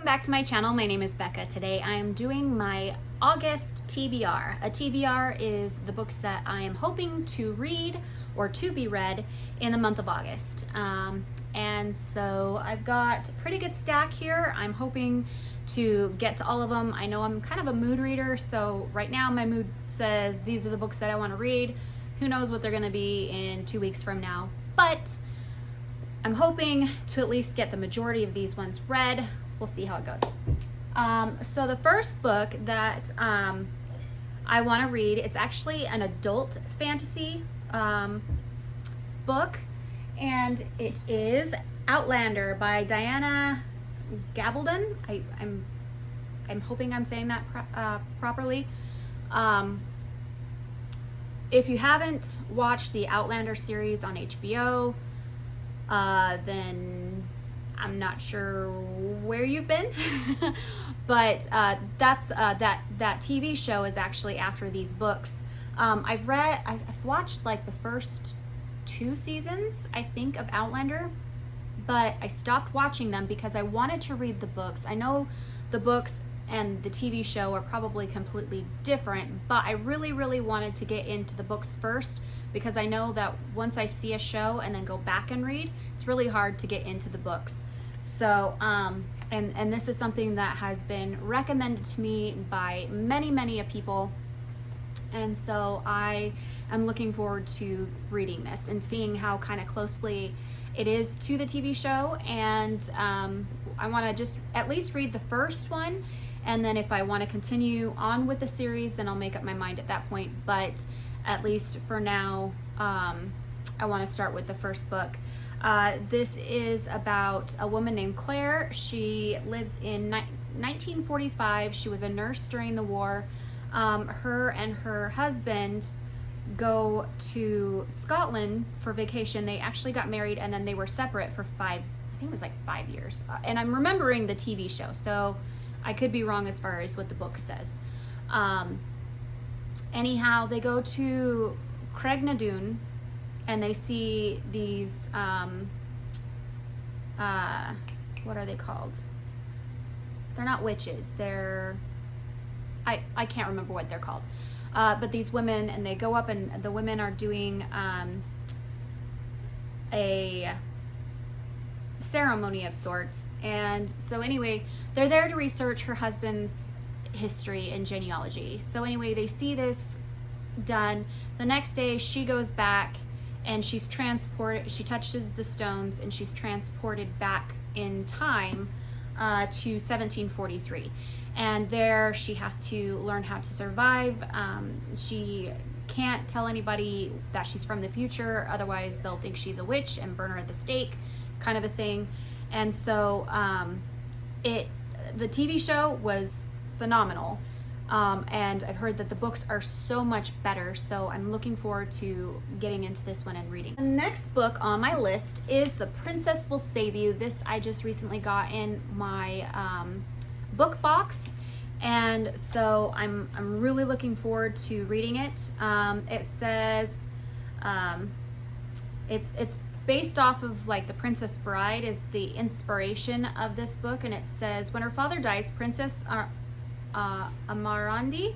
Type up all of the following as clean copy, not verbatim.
back to my channel. My name is Becca. Today I am doing my August TBR. A TBR is the books that I am hoping to read or to be read in the month of August. And so I've got a pretty good stack here. I'm hoping to get to all of them. I know I'm kind of a mood reader, so right now my mood says these are the books that I want to read. Who knows what they're going to be in 2 weeks from now, but I'm hoping to at least get the majority of these ones read. We'll see how it goes. So the first book that I want to read, it's actually an adult fantasy book, and it is Outlander by Diana Gabaldon. I'm hoping I'm saying that properly. If you haven't watched the Outlander series on HBO, then I'm not sure where you've been, but that's that TV show is actually after these books. I've watched like the first 2 seasons, I think, of Outlander, but I stopped watching them because I wanted to read the books. I know the books and the TV show are probably completely different, but I really wanted to get into the books first, because I know that once I see a show and then go back and read, it's really hard to get into the books. So, and this is something that has been recommended to me by many people. And so I am looking forward to reading this and seeing how kind of closely it is to the TV show. And I want to just at least read the first one. And then if I want to continue on with the series, then I'll make up my mind at that point. But at least for now, I want to start with the first book. This is about a woman named Claire. She lives in 1945. She was a nurse during the war. Her and her husband go to Scotland for vacation. They actually got married and then they were separate for I think it was like 5 years. And I'm remembering the TV show, so I could be wrong as far as what the book says. Anyhow, they go to Craignadoon and they see these, what are they called? They're not witches. I can't remember what they're called. But these women, and they go up and the women are doing a ceremony of sorts. And so anyway, they're there to research her husband's history and genealogy. So anyway, they see this done. The next day she goes back and she's transported, she touches the stones and she's transported back in time to 1743. And there she has to learn how to survive. She can't tell anybody that she's from the future, otherwise they'll think she's a witch and burn her at the stake, kind of a thing. And so the TV show was phenomenal, and I've heard that the books are so much better, so I'm looking forward to getting into this one and reading. The next book on my list is The Princess Will Save You. This I just recently got in my book box, and so I'm really looking forward to reading it. It says it's based off of like The Princess Bride is the inspiration of this book, and it says when her father dies, Princess Amarandi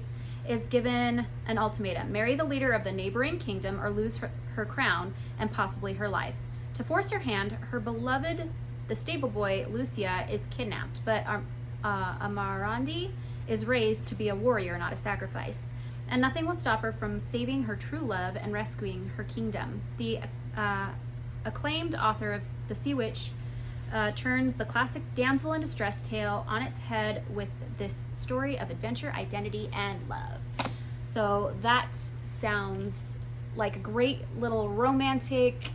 is given an ultimatum: marry the leader of the neighboring kingdom or lose her crown and possibly her life. To force her hand, her beloved, the stable boy Lucia, is kidnapped, but Amarandi is raised to be a warrior, not a sacrifice, and nothing will stop her from saving her true love and rescuing her kingdom. The acclaimed author of The Sea Witch turns the classic damsel in distress tale on its head with this story of adventure, identity, and love. So that sounds like a great little romantic,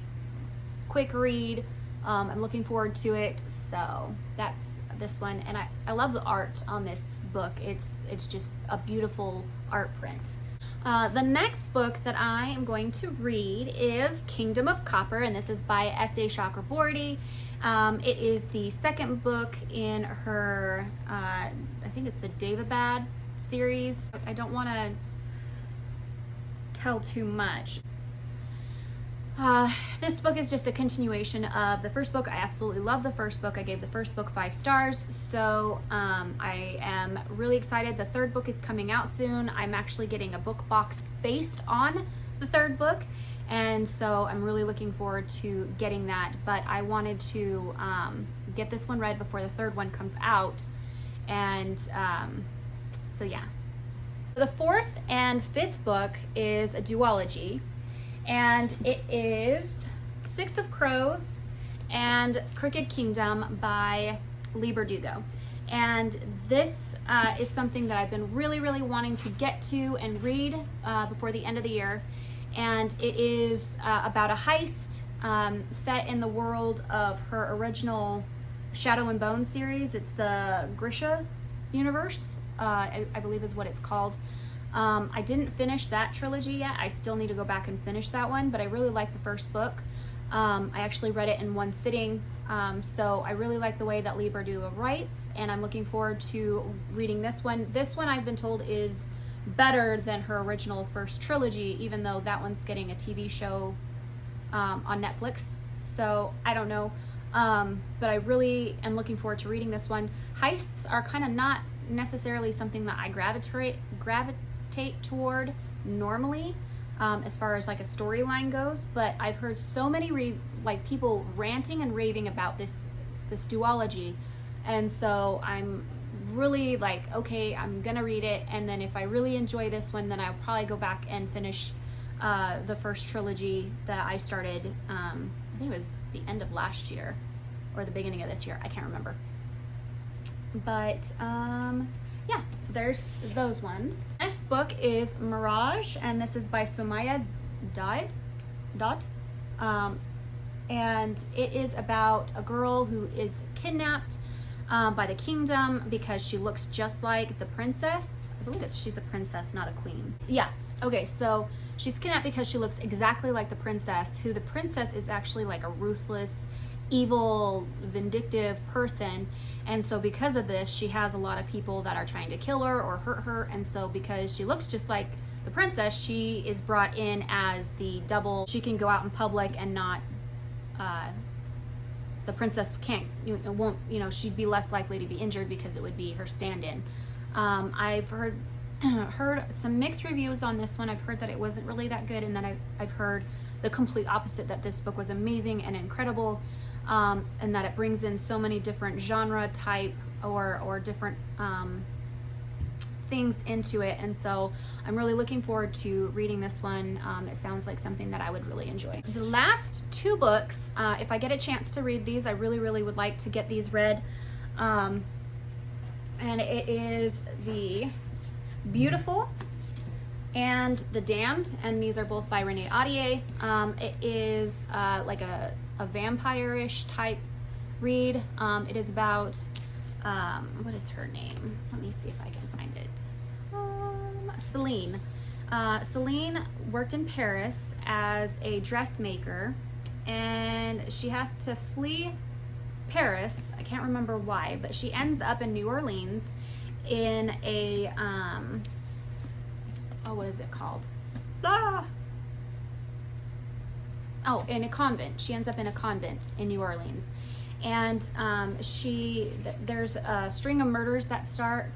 quick read. I'm looking forward to it. So that's this one, and I love the art on this book. It's just a beautiful art print. The next book that I am going to read is Kingdom of Copper, and this is by S.A. Chakraborty. It is the second book in her, I think it's the Daevabad series. I don't want to tell too much. This book is just a continuation of the first book. I absolutely love the first book. I gave the first book 5 stars. So I am really excited. The third book is coming out soon. I'm actually getting a book box based on the third book. And so I'm really looking forward to getting that. But I wanted to get this one read before the third one comes out. And so yeah. The fourth and fifth book is a duology. And it is Six of Crows and Crooked Kingdom by Leigh Bardugo. And this is something that I've been really, really wanting to get to and read before the end of the year. And it is about a heist set in the world of her original Shadow and Bone series. It's the Grisha universe, I believe is what it's called. I didn't finish that trilogy yet. I still need to go back and finish that one, but I really like the first book. I actually read it in one sitting, so I really like the way that Leigh Bardugo writes, and I'm looking forward to reading this one. This one I've been told is better than her original first trilogy, even though that one's getting a TV show on Netflix, so I don't know, but I really am looking forward to reading this one. Heists are kind of not necessarily something that I gravitate toward normally, as far as like a storyline goes, but I've heard so many people ranting and raving about this duology, and so I'm really like, okay, I'm gonna read it, and then if I really enjoy this one, then I'll probably go back and finish the first trilogy that I started, I think it was the end of last year or the beginning of this year, I can't remember, but yeah, so there's those ones. Next book is Mirage, and this is by Sumaya Dodd. And it is about a girl who is kidnapped by the kingdom because she looks just like the princess. I believe she's a princess, not a queen. Yeah, okay, so she's kidnapped because she looks exactly like the princess, who the princess is actually like a ruthless, evil, vindictive person. And so because of this, she has a lot of people that are trying to kill her or hurt her. And so because she looks just like the princess, she is brought in as the double. She can go out in public and not, the princess won't, she'd be less likely to be injured because it would be her stand-in. I've heard some mixed reviews on this one. I've heard that it wasn't really that good, and then I've heard the complete opposite, that this book was amazing and incredible. And that it brings in so many different genre type or different things into it, and so I'm really looking forward to reading this one. It sounds like something that I would really enjoy. The last 2 books, if I get a chance to read these, I really, really would like to get these read, and it is The Beautiful and The Damned, and these are both by Renee Ahdieh. It is like a vampire-ish type read. It is about, what is her name? Let me see if I can find it. Celine. Celine worked in Paris as a dressmaker, and she has to flee Paris. I can't remember why, but she ends up in New Orleans in a, what is it called? In a convent. She ends up in a convent in New Orleans, and there's a string of murders that start,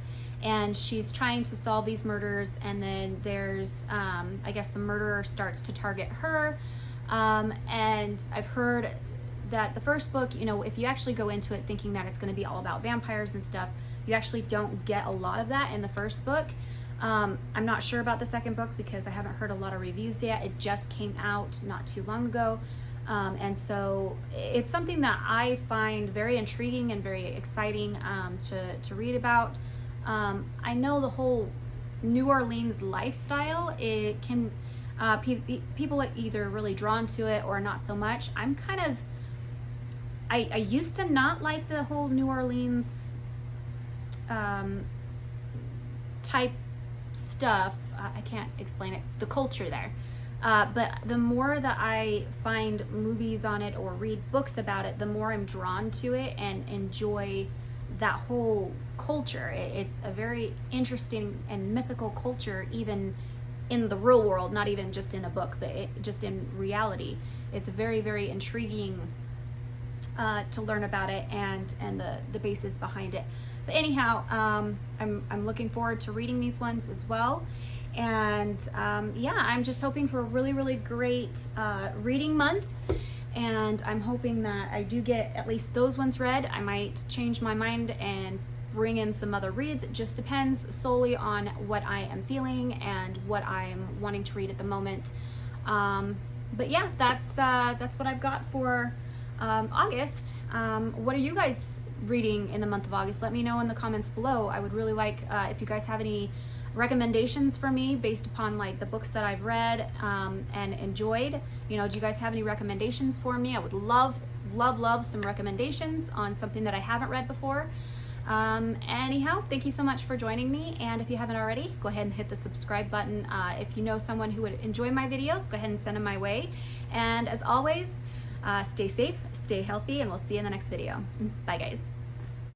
and she's trying to solve these murders, and then there's I guess the murderer starts to target her, and I've heard that the first book, if you actually go into it thinking that it's going to be all about vampires and stuff, you actually don't get a lot of that in the first book. I'm not sure about the second book because I haven't heard a lot of reviews yet. It just came out not too long ago. And so it's something that I find very intriguing and very exciting to read about. I know the whole New Orleans lifestyle, it can, people are either really drawn to it or not so much. I'm kind of, I used to not like the whole New Orleans type stuff. I can't explain it, the culture there, but the more that I find movies on it or read books about it, the more I'm drawn to it and enjoy that whole culture. It's a very interesting and mythical culture, even in the real world, not even just in a book, but just in reality. it's very, very intriguing to learn about it and the basis behind it. But anyhow, I'm looking forward to reading these ones as well. And yeah, I'm just hoping for a really, really great reading month. And I'm hoping that I do get at least those ones read. I might change my mind and bring in some other reads. It just depends solely on what I am feeling and what I'm wanting to read at the moment. But yeah, that's what I've got for August. What are you guys reading in the month of August? Let me know in the comments below. I would really like if you guys have any recommendations for me based upon like the books that I've read and enjoyed. You know, do you guys have any recommendations for me? I would love some recommendations on something that I haven't read before. Anyhow, thank you so much for joining me, and if you haven't already, go ahead and hit the subscribe button. If you know someone who would enjoy my videos, go ahead and send them my way. And as always, stay safe, stay healthy, and we'll see you in the next video. Bye guys.